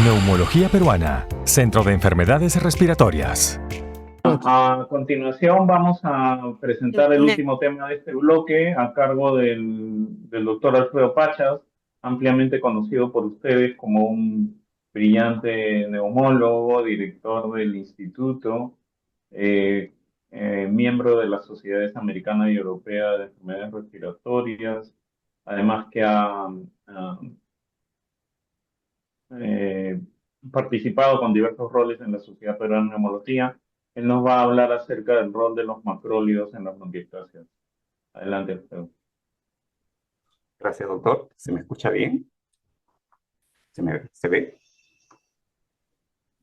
Neumología Peruana, Centro de Enfermedades Respiratorias. A continuación vamos a presentar el último tema de este bloque a cargo del doctor Alfredo Pachas, ampliamente conocido por ustedes como un brillante neumólogo, director del instituto, miembro de las Sociedades Americana y Europea de Enfermedades Respiratorias, además que ha eh, participado con diversos roles en la Sociedad Peruana de Neumología. Él nos va a hablar acerca del rol de los macrólidos en las bronquiectasias. Adelante, Alfredo. Gracias, doctor. ¿Se me escucha bien? ¿Se ve?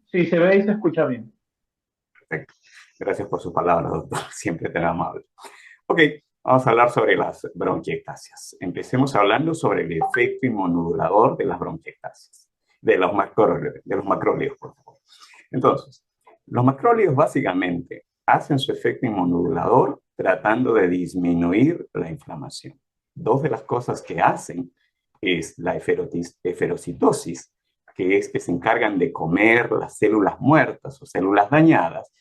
Sí, se ve y se escucha bien. Perfecto. Gracias por su palabra, doctor. Siempre tan amable. Ok, vamos a hablar sobre las bronquiectasias. Empecemos hablando sobre el efecto inmunomodulador de las bronquiectasias, de los macrólidos, por favor. Entonces, los macrólidos básicamente hacen su efecto inmunomodulador tratando de disminuir la inflamación. Dos de las cosas que hacen es la eferocitosis, que es que se encargan de comer las células muertas o células dañadas,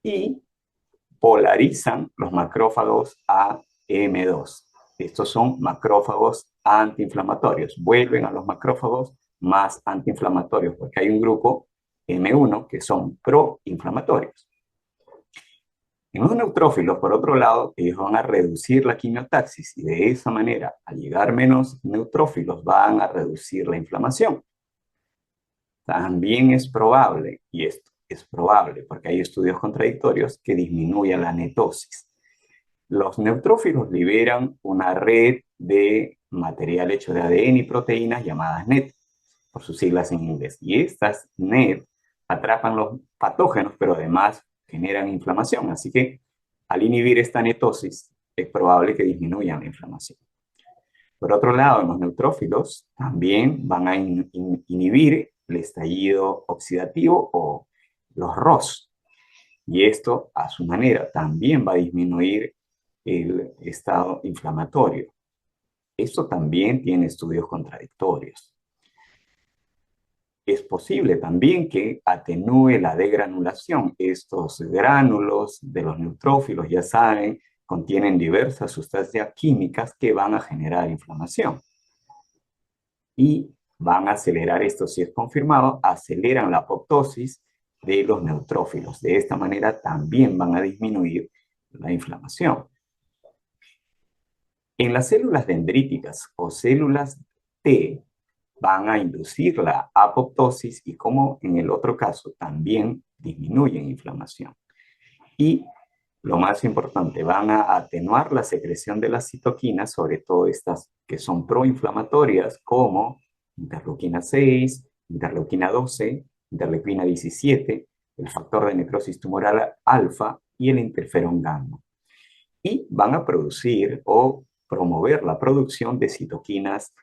y polarizan los macrófagos a M2. Estos son macrófagos antiinflamatorios. Vuelven a los macrófagos más antiinflamatorios, porque hay un grupo M1 que son proinflamatorios. En los neutrófilos, por otro lado, ellos van a reducir la quimiotaxis y de esa manera, al llegar menos neutrófilos, van a reducir la inflamación. También es probable, y esto es probable porque hay estudios contradictorios, que disminuya la netosis. Los neutrófilos liberan una red de material hecho de ADN y proteínas llamadas NET, por sus siglas en inglés. Y estas NET atrapan los patógenos, pero además generan inflamación. Así que al inhibir esta netosis, es probable que disminuyan la inflamación. Por otro lado, en los neutrófilos también van a inhibir el estallido oxidativo o los ROS. Y esto, a su manera, también va a disminuir el estado inflamatorio. Esto también tiene estudios contradictorios. Es posible también que atenúe la degranulación. Estos gránulos de los neutrófilos, ya saben, contienen diversas sustancias químicas que van a generar inflamación. Y van a acelerar, esto si es confirmado, aceleran la apoptosis de los neutrófilos. De esta manera también van a disminuir la inflamación. En las células dendríticas o células T, van a inducir la apoptosis y, como en el otro caso, también disminuyen inflamación. Y lo más importante, van a atenuar la secreción de las citoquinas, sobre todo estas que son proinflamatorias, como interleuquina 6, interleuquina 12, interleuquina 17, el factor de necrosis tumoral alfa y el interferón gamma. Y van a producir o promover la producción de citoquinas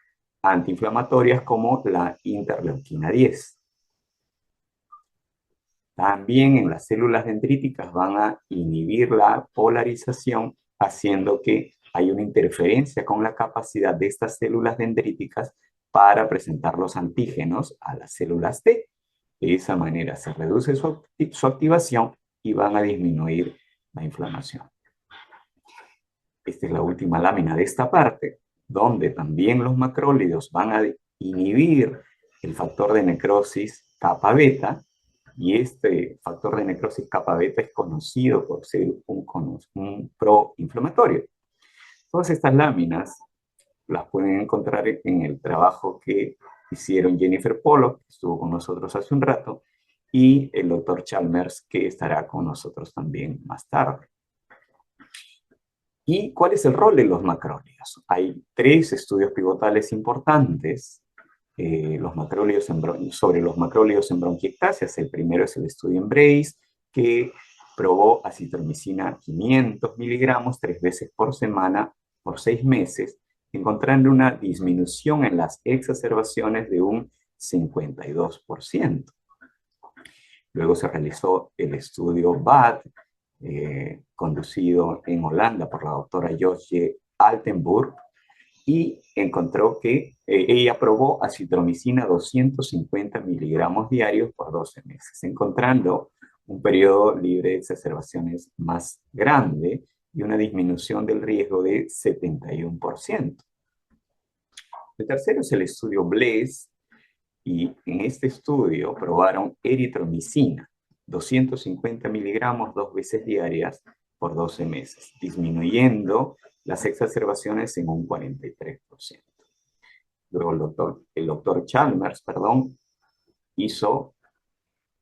antiinflamatorias como la interleuquina 10. También en las células dendríticas van a inhibir la polarización, haciendo que haya una interferencia con la capacidad de estas células dendríticas para presentar los antígenos a las células T. De esa manera se reduce su activación y van a disminuir la inflamación. Esta es la última lámina de esta parte, donde también los macrólidos van a inhibir el factor de necrosis kappa beta, y este factor de necrosis kappa beta es conocido por ser un proinflamatorio. Todas estas láminas las pueden encontrar en el trabajo que hicieron Jennifer Pollock, que estuvo con nosotros hace un rato, y el doctor Chalmers, que estará con nosotros también más tarde. ¿Y cuál es el rol de los macrólidos? Hay 3 estudios pivotales importantes sobre los macrólidos en bronquiectasias. El primero es el estudio EMBRACE, que probó acitromicina 500 miligramos 3 veces por semana por 6 meses, encontrando una disminución en las exacerbaciones de un 52%. Luego se realizó el estudio BAD, conducido en Holanda por la doctora Josje Altenburg, y encontró que ella probó acitromicina 250 miligramos diarios por 12 meses, encontrando un periodo libre de exacerbaciones más grande y una disminución del riesgo de 71%. El tercero es el estudio BLESS, y en este estudio probaron eritromicina, 250 miligramos 2 veces diarias por 12 meses, disminuyendo las exacerbaciones en un 43%. Luego el doctor Chalmers, hizo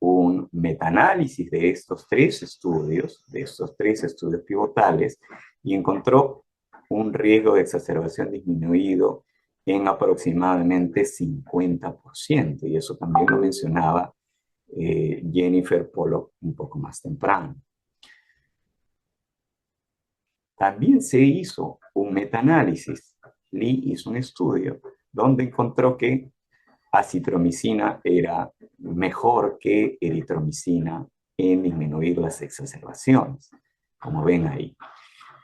un metaanálisis de estos tres estudios pivotales, y encontró un riesgo de exacerbación disminuido en aproximadamente 50%, y eso también lo mencionaba Jennifer Pollock un poco más temprano. También se hizo un metaanálisis. Lee hizo un estudio donde encontró que acitromicina era mejor que eritromicina en disminuir las exacerbaciones, como ven ahí.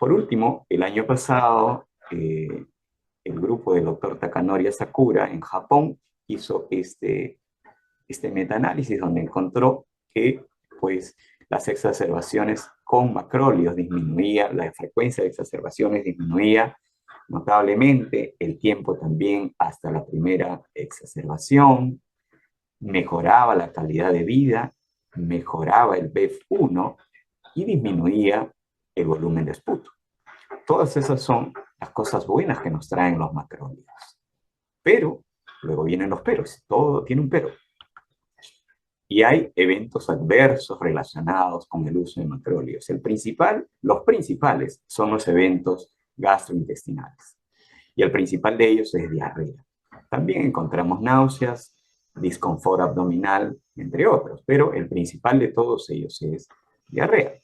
Por último, el año pasado, el grupo del doctor Takanori Asakura en Japón hizo este metaanálisis donde encontró que pues, las exacerbaciones con macrólidos disminuía, la frecuencia de exacerbaciones disminuía notablemente, el tiempo también hasta la primera exacerbación, mejoraba la calidad de vida, mejoraba el BEF1 y disminuía el volumen de esputo. Todas esas son las cosas buenas que nos traen los macrólidos. Pero, luego vienen los peros, todo tiene un pero. Y hay eventos adversos relacionados con el uso de macrólidos. Los principales son los eventos gastrointestinales. Y el principal de ellos es diarrea. También encontramos náuseas, disconfort abdominal, entre otros, pero el principal de todos ellos es diarrea.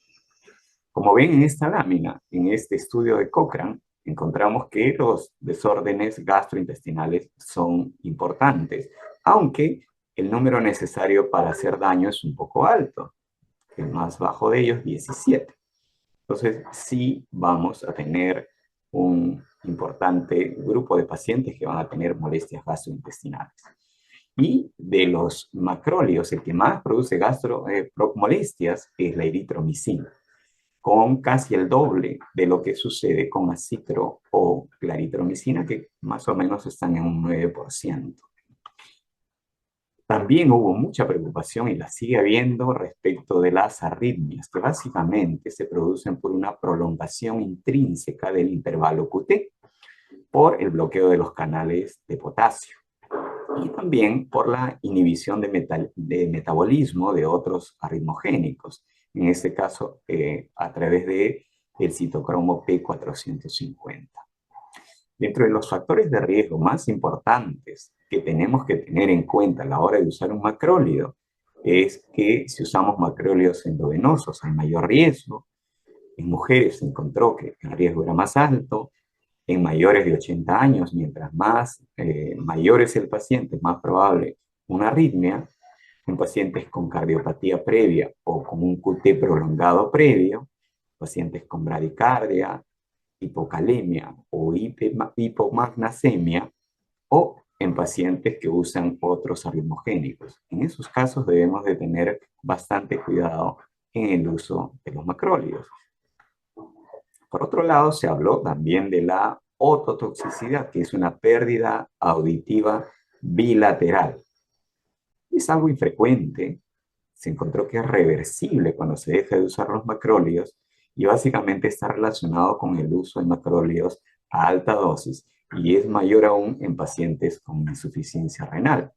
Como ven en esta lámina, en este estudio de Cochrane, encontramos que los desórdenes gastrointestinales son importantes, aunque el número necesario para hacer daño es un poco alto. El más bajo de ellos, 17. Entonces, sí vamos a tener un importante grupo de pacientes que van a tener molestias gastrointestinales. Y de los macrólidos, el que más produce molestias es la eritromicina, con casi el doble de lo que sucede con acitro o claritromicina, que más o menos están en un 9%. También hubo mucha preocupación, y la sigue habiendo, respecto de las arritmias, que básicamente se producen por una prolongación intrínseca del intervalo QT, por el bloqueo de los canales de potasio, y también por la inhibición de metabolismo de otros arritmogénicos, en este caso a través del citocromo P450. Dentro de los factores de riesgo más importantes que tenemos que tener en cuenta a la hora de usar un macrólido es que si usamos macrólidos endovenosos hay mayor riesgo. En mujeres se encontró que el riesgo era más alto. En mayores de 80 años, mientras más mayor es el paciente, más probable una arritmia. En pacientes con cardiopatía previa o con un QT prolongado previo, pacientes con bradicardia, hipocalemia o hipomagnesemia, o en pacientes que usan otros arritmogénicos. En esos casos debemos de tener bastante cuidado en el uso de los macrólidos. Por otro lado, se habló también de la ototoxicidad, que es una pérdida auditiva bilateral. Es algo infrecuente. Se encontró que es reversible cuando se deja de usar los macrólidos, y básicamente está relacionado con el uso de macrólidos a alta dosis, y es mayor aún en pacientes con insuficiencia renal.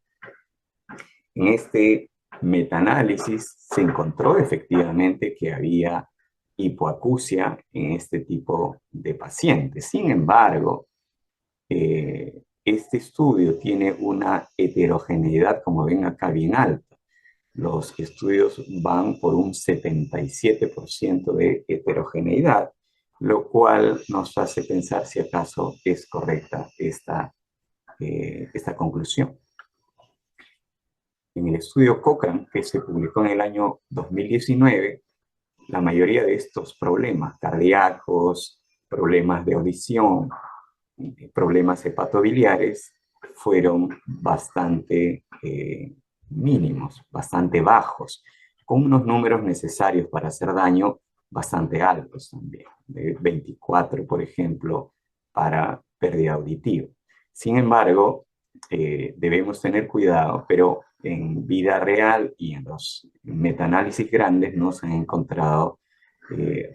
En este metaanálisis se encontró efectivamente que había hipoacusia en este tipo de pacientes. Sin embargo, este estudio tiene una heterogeneidad, como ven acá, bien alta. Los estudios van por un 77% de heterogeneidad, lo cual nos hace pensar si acaso es correcta esta conclusión. En el estudio Cochrane, que se publicó en el año 2019, la mayoría de estos problemas cardíacos, problemas de audición, problemas hepatobiliares fueron bastante mínimos, bastante bajos, con unos números necesarios para hacer daño bastante altos también, de 24, por ejemplo, para pérdida auditiva. Sin embargo, debemos tener cuidado, pero en vida real y en los metaanálisis grandes no se han encontrado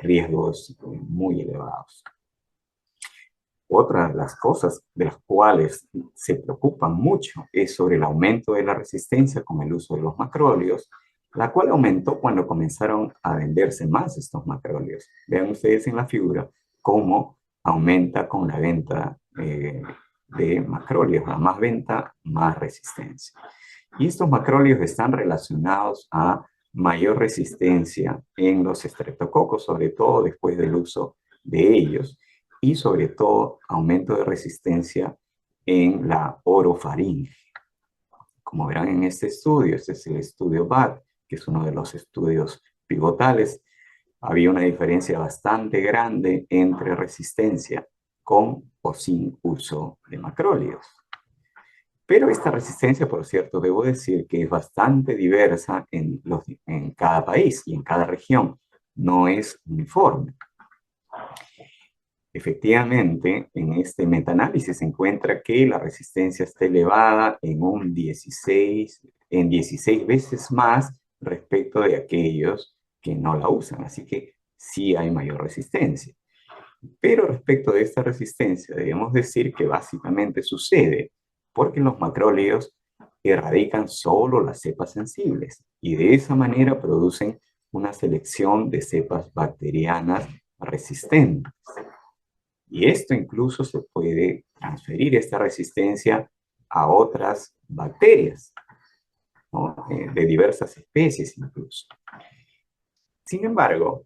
riesgos muy elevados. Otra de las cosas de las cuales se preocupan mucho es sobre el aumento de la resistencia con el uso de los macróleos, la cual aumentó cuando comenzaron a venderse más estos macróleos. Vean ustedes en la figura cómo aumenta con la venta de macróleos. A más venta, más resistencia. Y estos macróleos están relacionados a mayor resistencia en los estreptococos, sobre todo después del uso de ellos, y sobre todo aumento de resistencia en la orofaringe. Como verán en este estudio, este es el estudio BAT, que es uno de los estudios pivotales, había una diferencia bastante grande entre resistencia con o sin uso de macróleos. Pero esta resistencia, por cierto, debo decir que es bastante diversa en cada país y en cada región, no es uniforme. Efectivamente, en este metaanálisis se encuentra que la resistencia está elevada en 16 veces más respecto de aquellos que no la usan. Así que sí hay mayor resistencia. Pero respecto de esta resistencia, debemos decir que básicamente sucede porque los macróleos erradican solo las cepas sensibles y de esa manera producen una selección de cepas bacterianas resistentes. Y esto incluso se puede transferir esta resistencia a otras bacterias, ¿no? De diversas especies incluso. Sin embargo,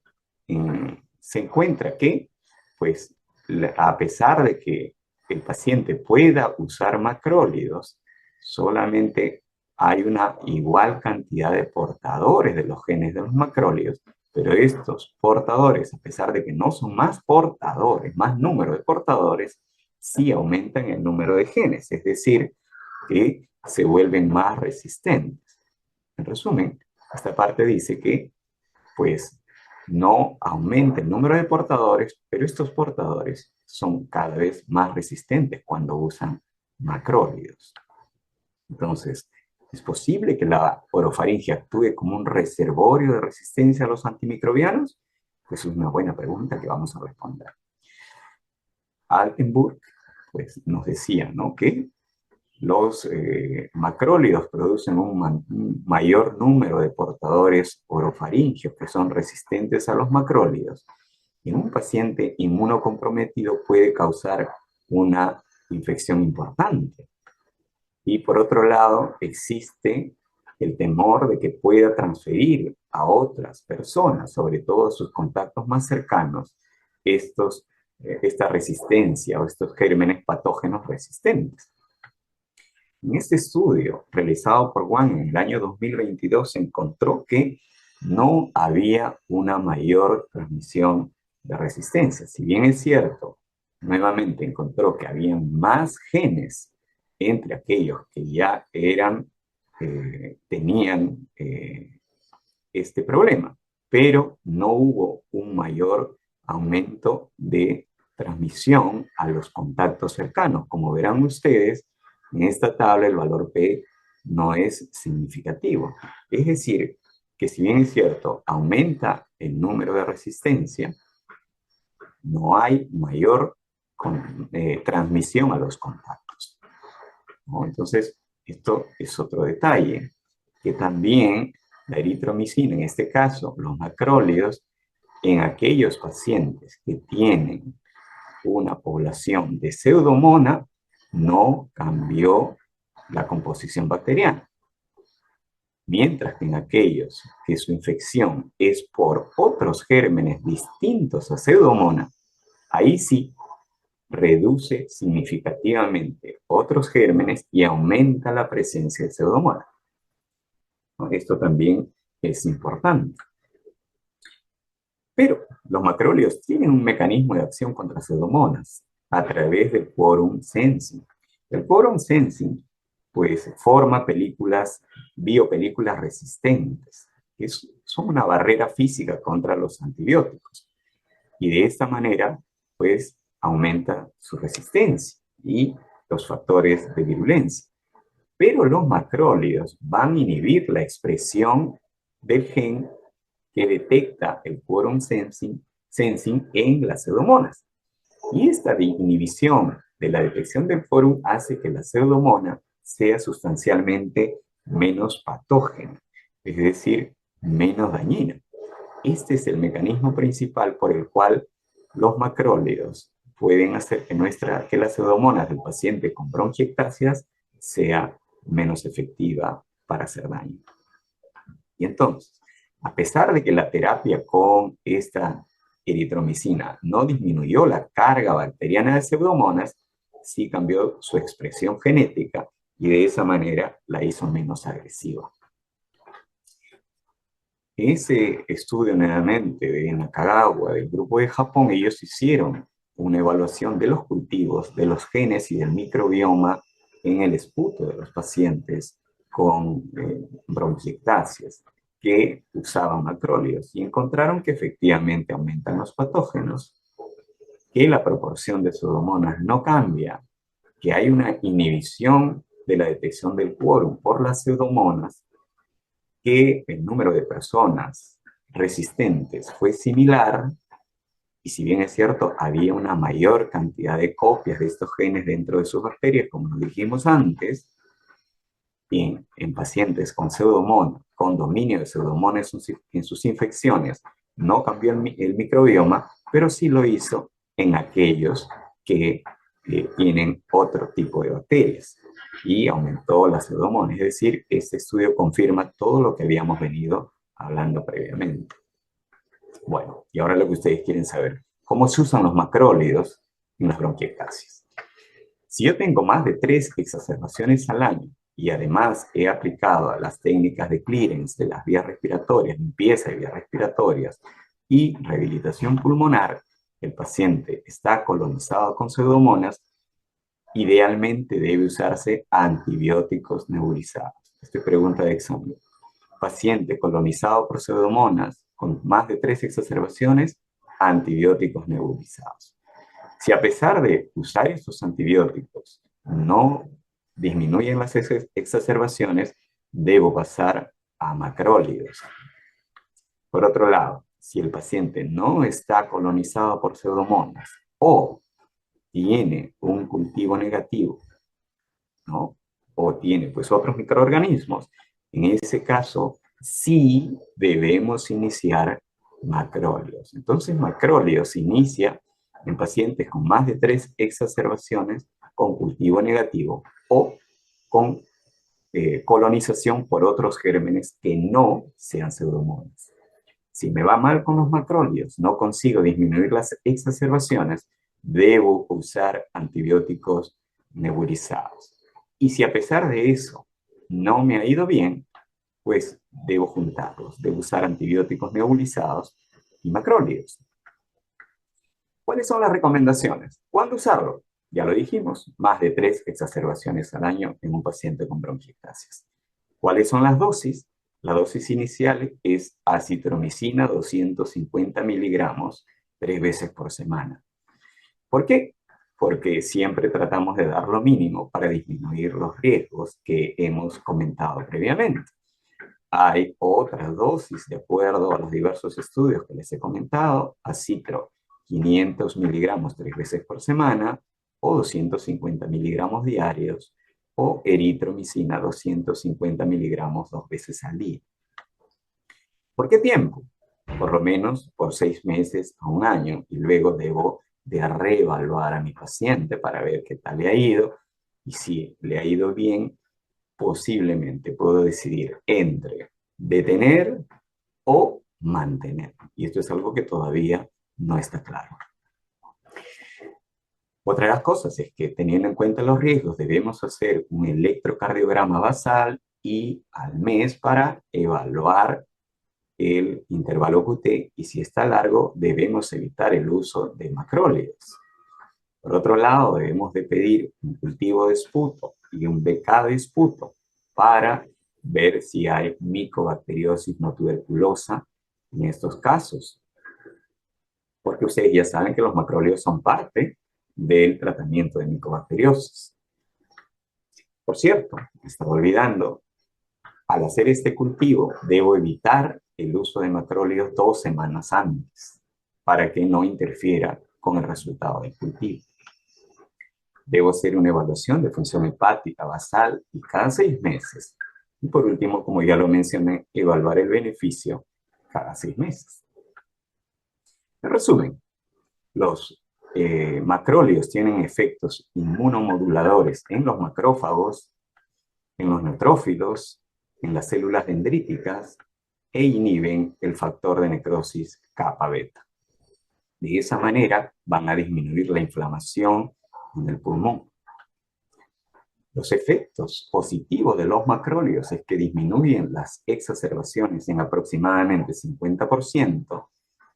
se encuentra que, pues, a pesar de que el paciente pueda usar macrólidos, solamente hay una igual cantidad de portadores de los genes de los macrólidos, pero estos portadores, a pesar de que no son más portadores, más número de portadores, sí aumentan el número de genes, es decir, que se vuelven más resistentes. En resumen, esta parte dice que, pues, no aumenta el número de portadores, pero estos portadores son cada vez más resistentes cuando usan macrólidos. Entonces, ¿es posible que la orofaringe actúe como un reservorio de resistencia a los antimicrobianos? Pues es una buena pregunta que vamos a responder. Altenburg, pues, nos decía, ¿no?, que los macrólidos producen un mayor número de portadores orofaringios que son resistentes a los macrólidos. En un paciente inmunocomprometido puede causar una infección importante. Y por otro lado, existe el temor de que pueda transferir a otras personas, sobre todo a sus contactos más cercanos, esta resistencia o estos gérmenes patógenos resistentes. En este estudio realizado por Wang en el año 2022 se encontró que no había una mayor transmisión de resistencia. Si bien es cierto, nuevamente encontró que había más genes entre aquellos que ya tenían este problema, pero no hubo un mayor aumento de transmisión a los contactos cercanos. Como verán ustedes, en esta tabla el valor P no es significativo. Es decir, que si bien es cierto, aumenta el número de resistencia, no hay mayor transmisión a los contactos, ¿no? Entonces, esto es otro detalle, que también la eritromicina, en este caso, los macrólidos, en aquellos pacientes que tienen una población de pseudomonas, no cambió la composición bacteriana. Mientras que en aquellos que su infección es por otros gérmenes distintos a pseudomonas, ahí sí reduce significativamente otros gérmenes y aumenta la presencia de pseudomonas. Esto también es importante. Pero los macrólidos tienen un mecanismo de acción contra pseudomonas. a través del quorum sensing. El quorum sensing, pues, forma biopelículas resistentes, que son una barrera física contra los antibióticos. Y de esta manera, pues, aumenta su resistencia y los factores de virulencia. Pero los macrólidos van a inhibir la expresión del gen que detecta el quorum sensing en las pseudomonas. Y esta inhibición de la detección del quorum hace que la pseudomona sea sustancialmente menos patógena, es decir, menos dañina. Este es el mecanismo principal por el cual los macrólidos pueden hacer que las pseudomonas del paciente con bronquiectasias sea menos efectiva para hacer daño. Y entonces, a pesar de que la terapia con esta eritromicina no disminuyó la carga bacteriana de pseudomonas, sí cambió su expresión genética y de esa manera la hizo menos agresiva. Ese estudio nuevamente de Nakagawa, del grupo de Japón, ellos hicieron una evaluación de los cultivos, de los genes y del microbioma en el esputo de los pacientes con bronquiectasias que usaban macrólidos y encontraron que efectivamente aumentan los patógenos, que la proporción de pseudomonas no cambia, que hay una inhibición de la detección del quórum por las pseudomonas, que el número de personas resistentes fue similar, y si bien es cierto, había una mayor cantidad de copias de estos genes dentro de sus bacterias, como lo dijimos antes, en pacientes con pseudomonas, con dominio de pseudomonas en sus infecciones, no cambió el microbioma, pero sí lo hizo en aquellos que tienen otro tipo de bacterias y aumentó la pseudomonas. Es decir, este estudio confirma todo lo que habíamos venido hablando previamente. Bueno, y ahora lo que ustedes quieren saber, ¿cómo se usan los macrólidos en las bronquiectasias? Si yo tengo más de 3 exacerbaciones al año y además he aplicado las técnicas de clearance de las vías respiratorias, limpieza de vías respiratorias y rehabilitación pulmonar, el paciente está colonizado con pseudomonas, idealmente debe usarse antibióticos nebulizados. Esta es pregunta de examen. Paciente colonizado por pseudomonas con más de 3 exacerbaciones, antibióticos nebulizados. Si a pesar de usar estos antibióticos no disminuyen las exacerbaciones, debo pasar a macrólidos. Por otro lado, si el paciente no está colonizado por pseudomonas o tiene un cultivo negativo, ¿no? O tiene pues otros microorganismos, en ese caso sí debemos iniciar macrólidos. Entonces macrólidos se inicia en pacientes con más de 3 exacerbaciones con cultivo negativo o con colonización por otros gérmenes que no sean pseudomonas. Si me va mal con los macrólidos, no consigo disminuir las exacerbaciones, debo usar antibióticos nebulizados. Y si a pesar de eso no me ha ido bien, pues debo juntarlos, debo usar antibióticos nebulizados y macrólidos. ¿Cuáles son las recomendaciones? ¿Cuándo usarlo? Ya lo dijimos, más de 3 exacerbaciones al año en un paciente con bronquiectasias. ¿Cuáles son las dosis? La dosis inicial es acitromicina 250 miligramos 3 veces por semana. ¿Por qué? Porque siempre tratamos de dar lo mínimo para disminuir los riesgos que hemos comentado previamente. Hay otras dosis, de acuerdo a los diversos estudios que les he comentado, acitro 500 miligramos 3 veces por semana o 250 miligramos diarios, o eritromicina 250 miligramos 2 veces al día. ¿Por qué tiempo? Por lo menos por 6 meses a 1 año, y luego debo de reevaluar a mi paciente para ver qué tal le ha ido, y si le ha ido bien, posiblemente puedo decidir entre detener o mantener. Y esto es algo que todavía no está claro. Otra de las cosas es que, teniendo en cuenta los riesgos, debemos hacer un electrocardiograma basal y al mes para evaluar el intervalo QT, y si está largo, debemos evitar el uso de macrólidos. Por otro lado, debemos de pedir un cultivo de esputo y un BK de esputo para ver si hay micobacteriosis no tuberculosa en estos casos, porque ustedes ya saben que los macrólidos son parte del tratamiento de micobacteriosis. Por cierto, me estaba olvidando, al hacer este cultivo debo evitar el uso de macrólidos 2 semanas antes para que no interfiera con el resultado del cultivo. Debo hacer una evaluación de función hepática basal y cada 6 meses. Y por último, como ya lo mencioné, evaluar el beneficio cada 6 meses. En resumen, los macrólidos tienen efectos inmunomoduladores en los macrófagos, en los neutrófilos, en las células dendríticas e inhiben el factor de necrosis kappa beta. De esa manera van a disminuir la inflamación en el pulmón. Los efectos positivos de los macrólidos es que disminuyen las exacerbaciones en aproximadamente 50%,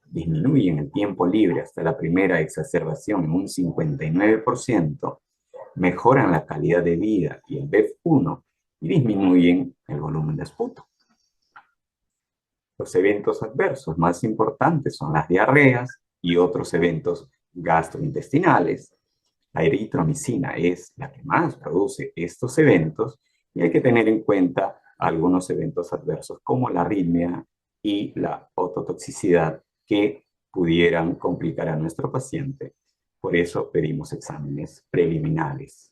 disminuyen el tiempo libre hasta la primera exacerbación en un 59%, mejoran la calidad de vida y el BEF1 y disminuyen el volumen de esputo. Los eventos adversos más importantes son las diarreas y otros eventos gastrointestinales. La eritromicina es la que más produce estos eventos y hay que tener en cuenta algunos eventos adversos como la arritmia y la ototoxicidad que pudieran complicar a nuestro paciente. Por eso pedimos exámenes preliminares.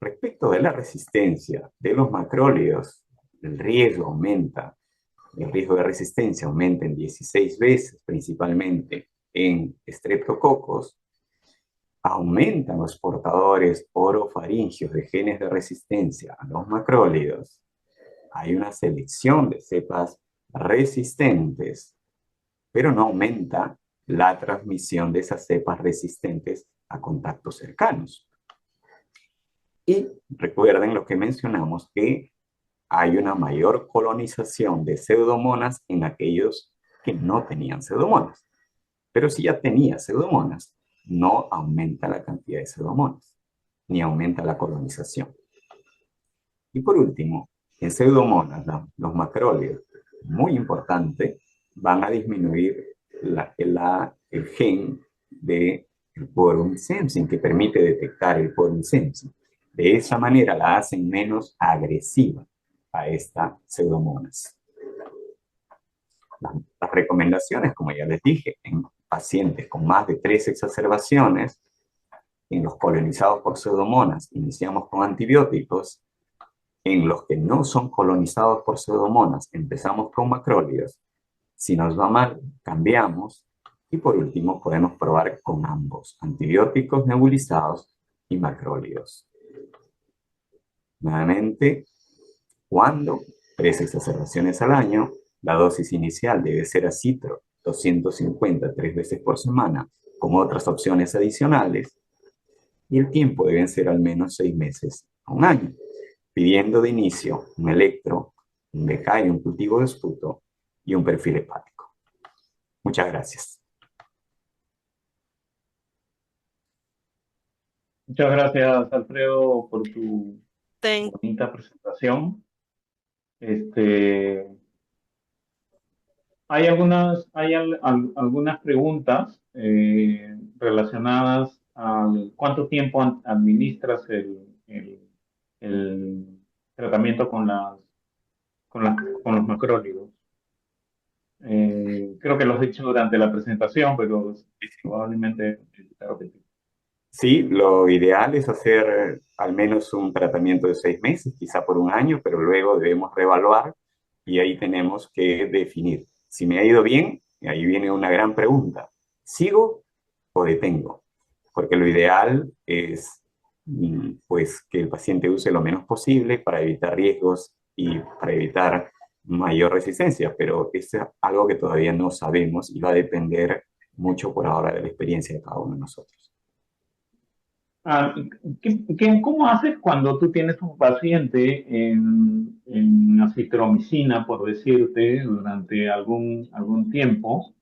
Respecto de la resistencia de los macrólidos, el riesgo de resistencia aumenta en 16 veces, principalmente en estreptococos. Aumentan los portadores orofaringios de genes de resistencia a los macrólidos. Hay una selección de cepas resistentes, pero no aumenta la transmisión de esas cepas resistentes a contactos cercanos. Y recuerden lo que mencionamos, que hay una mayor colonización de pseudomonas en aquellos que no tenían pseudomonas. Pero si ya tenía pseudomonas, no aumenta la cantidad de pseudomonas, ni aumenta la colonización. Y por último, en pseudomonas, los macrólidos, muy importante, van a disminuir el gen del quorum sensing, que permite detectar el quorum sensing. De esa manera la hacen menos agresiva a esta pseudomonas. Las recomendaciones, como ya les dije, en pacientes con más de 3 exacerbaciones, en los colonizados por pseudomonas, iniciamos con antibióticos. En los que no son colonizados por pseudomonas, empezamos con macrólidos. Si nos va mal, cambiamos. Y por último, podemos probar con ambos, antibióticos nebulizados y macrólidos. Nuevamente, cuando 3 exacerbaciones al año, la dosis inicial debe ser acitro 250 3 veces por semana, con otras opciones adicionales, y el tiempo deben ser al menos 6 meses a un año, pidiendo de inicio un electro, un BK y un cultivo de esputo y un perfil hepático. Muchas gracias. Muchas gracias, Alfredo, por tu bonita presentación. Hay algunas preguntas relacionadas a cuánto tiempo administras el tratamiento con los macrólidos. Creo que lo has dicho durante la presentación, pero probablemente necesitas repetir. Sí, lo ideal es hacer al menos un tratamiento de 6 meses, quizá por un año, pero luego debemos reevaluar y ahí tenemos que definir. Si me ha ido bien, ahí viene una gran pregunta. ¿Sigo o detengo? Porque lo ideal es pues, que el paciente use lo menos posible para evitar riesgos y para evitar mayor resistencia, pero es algo que todavía no sabemos y va a depender mucho por ahora de la experiencia de cada uno de nosotros. ¿Cómo haces cuando tú tienes un paciente en acitromicina, por decirte, durante algún tiempo,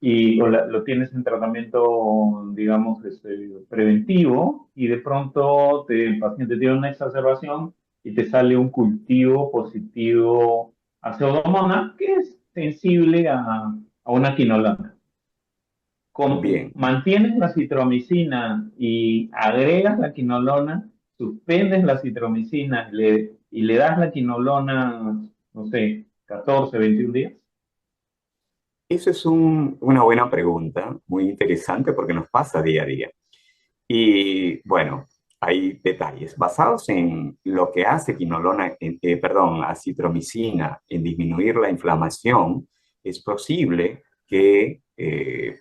lo tienes en tratamiento, digamos, preventivo, y de pronto el paciente tiene una exacerbación y te sale un cultivo positivo a Pseudomonas que es sensible a una quinolona. Bien, Mantienes la citromicina y agregas la quinolona, suspendes la citromicina y le das la quinolona, no sé, 14, 21 días. eso es una buena pregunta, muy interesante porque nos pasa día a día. Y bueno, hay detalles basados en lo que hace acitromicina en disminuir la inflamación. Es posible que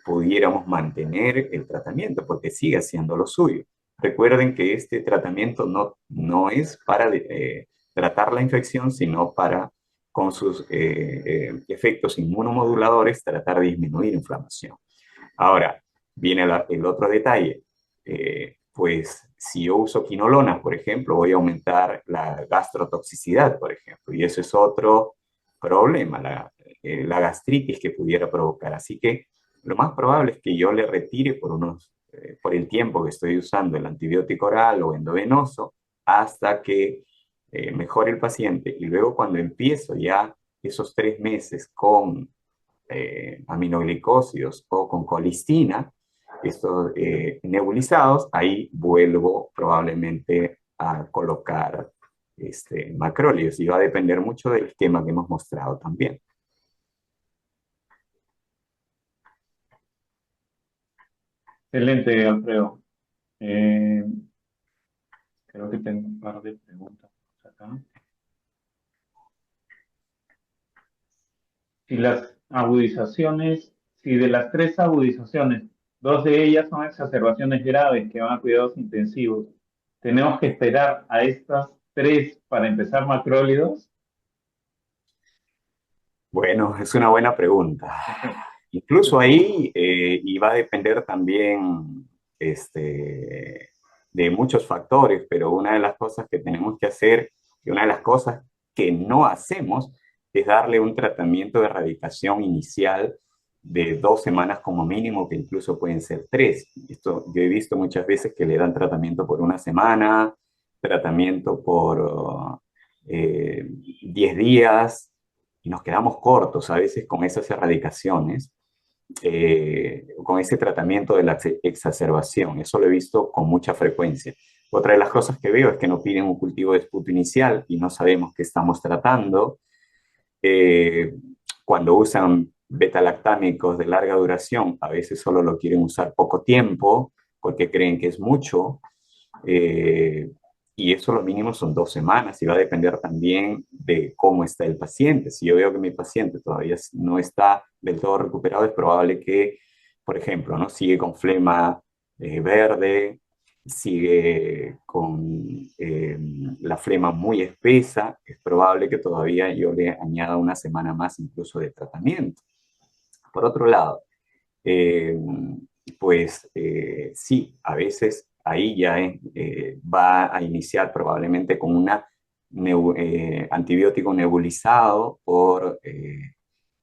pudiéramos mantener el tratamiento porque sigue haciendo lo suyo. Recuerden que este tratamiento no es para tratar la infección, sino para, con sus efectos inmunomoduladores, tratar de disminuir inflamación. Ahora, viene el otro detalle. Pues si yo uso quinolonas, por ejemplo, voy a aumentar la gastrotoxicidad, por ejemplo, y eso es otro problema, la gastritis que pudiera provocar. Así que lo más probable es que yo le retire por el tiempo que estoy usando el antibiótico oral o endovenoso hasta que mejore el paciente. Y luego cuando empiezo ya esos 3 meses con aminoglicósidos o con colistina, estos nebulizados, ahí vuelvo probablemente a colocar macrólidos y va a depender mucho del esquema que hemos mostrado también. Excelente, Alfredo. Eh, Creo que tengo un par de preguntas acá. Si las agudizaciones, si de las 3 agudizaciones, 2 de ellas son exacerbaciones graves que van a cuidados intensivos, ¿tenemos que esperar a estas 3 para empezar macrólidos? Bueno, es una buena pregunta. Incluso ahí, y va a depender también de muchos factores, pero una de las cosas que tenemos que hacer, y una de las cosas que no hacemos, es darle un tratamiento de erradicación inicial de 2 semanas como mínimo, que incluso pueden ser 3. Esto, yo he visto muchas veces que le dan tratamiento por una semana, tratamiento por 10 días, y nos quedamos cortos a veces con esas erradicaciones, con ese tratamiento de la exacerbación. Eso lo he visto con mucha frecuencia. Otra de las cosas que veo es que no piden un cultivo de esputo inicial y no sabemos qué estamos tratando. Cuando usan beta-lactámicos de larga duración, a veces solo lo quieren usar poco tiempo porque creen que es mucho. Y eso lo mínimo son 2 semanas y va a depender también de cómo está el paciente. Si yo veo que mi paciente todavía no está del todo recuperado, es probable que, por ejemplo, ¿no? Sigue con flema verde, sigue con la flema muy espesa, es probable que todavía yo le añada una semana más incluso de tratamiento. Por otro lado, sí, a veces ahí ya va a iniciar probablemente con un antibiótico nebulizado por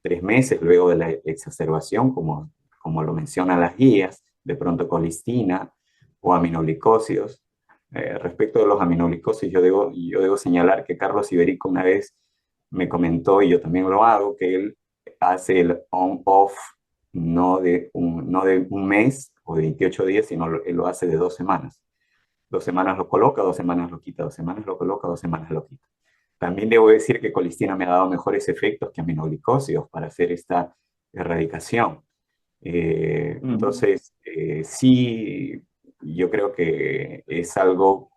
3 meses luego de la exacerbación, como lo mencionan las guías, de pronto colistina o aminoglicósidos. Respecto de los aminoglicósidos, yo debo señalar que Carlos Iberico una vez me comentó, y yo también lo hago, que él hace el on-off no de un mes o de 28 días, sino él lo hace de 2 semanas. 2 semanas lo coloca, 2 semanas lo quita, 2 semanas lo coloca, 2 semanas lo quita. También debo decir que colistina me ha dado mejores efectos que aminoglicósidos para hacer esta erradicación. Entonces, sí, yo creo que es algo,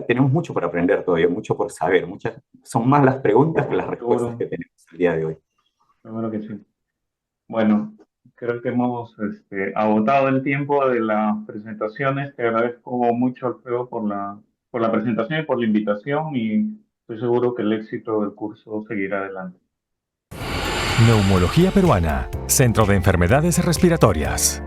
tenemos mucho por aprender todavía, mucho por saber, son más las preguntas que las respuestas que tenemos el día de hoy. Seguro que sí. Bueno, creo que hemos agotado el tiempo de las presentaciones. Te agradezco mucho, Alfredo, por la presentación y por la invitación, y estoy seguro que el éxito del curso seguirá adelante. Neumología Peruana, Centro de Enfermedades Respiratorias.